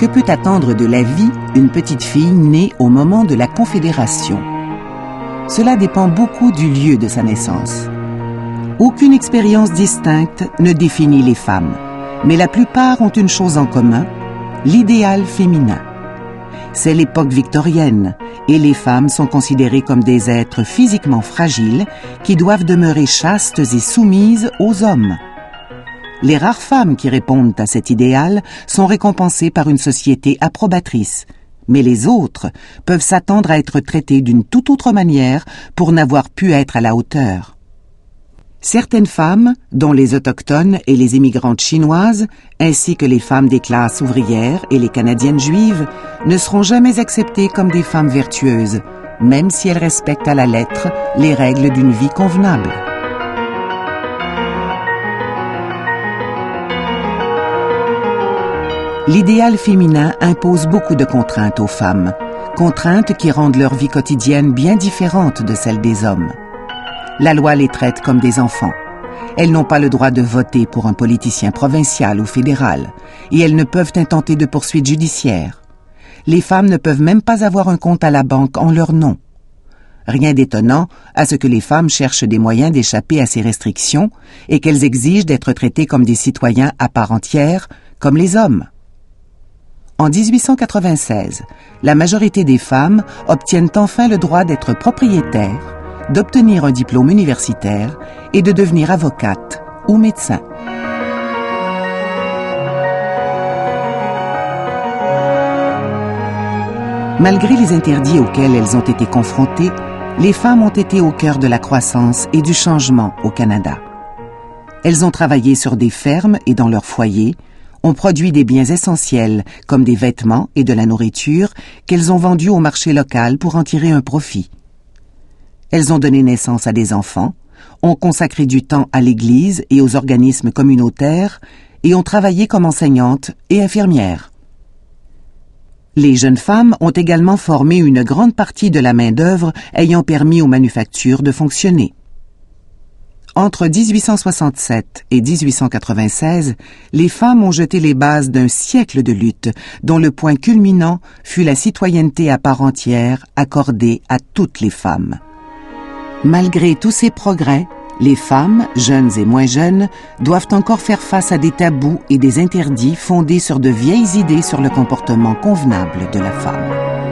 Que peut attendre de la vie une petite fille née au moment de la Confédération? Cela dépend beaucoup du lieu de sa naissance. Aucune expérience distincte ne définit les femmes, mais la plupart ont une chose en commun, l'idéal féminin. C'est l'époque victorienne et les femmes sont considérées comme des êtres physiquement fragiles qui doivent demeurer chastes et soumises aux hommes. Les rares femmes qui répondent à cet idéal sont récompensées par une société approbatrice, mais les autres peuvent s'attendre à être traitées d'une toute autre manière pour n'avoir pu être à la hauteur. Certaines femmes, dont les autochtones et les immigrantes chinoises, ainsi que les femmes des classes ouvrières et les Canadiennes juives, ne seront jamais acceptées comme des femmes vertueuses, même si elles respectent à la lettre les règles d'une vie convenable. L'idéal féminin impose beaucoup de contraintes aux femmes, contraintes qui rendent leur vie quotidienne bien différente de celle des hommes. La loi les traite comme des enfants. Elles n'ont pas le droit de voter pour un politicien provincial ou fédéral, et elles ne peuvent intenter de poursuites judiciaires. Les femmes ne peuvent même pas avoir un compte à la banque en leur nom. Rien d'étonnant à ce que les femmes cherchent des moyens d'échapper à ces restrictions et qu'elles exigent d'être traitées comme des citoyens à part entière, comme les hommes. En 1896, la majorité des femmes obtiennent enfin le droit d'être propriétaires, d'obtenir un diplôme universitaire et de devenir avocate ou médecin. Malgré les interdits auxquels elles ont été confrontées, les femmes ont été au cœur de la croissance et du changement au Canada. Elles ont travaillé sur des fermes et dans leurs foyers, ont produit des biens essentiels comme des vêtements et de la nourriture qu'elles ont vendus au marché local pour en tirer un profit. Elles ont donné naissance à des enfants, ont consacré du temps à l'Église et aux organismes communautaires et ont travaillé comme enseignantes et infirmières. Les jeunes femmes ont également formé une grande partie de la main-d'œuvre ayant permis aux manufactures de fonctionner. Entre 1867 et 1896, les femmes ont jeté les bases d'un siècle de lutte dont le point culminant fut la citoyenneté à part entière accordée à toutes les femmes. Malgré tous ces progrès, les femmes, jeunes et moins jeunes, doivent encore faire face à des tabous et des interdits fondés sur de vieilles idées sur le comportement convenable de la femme.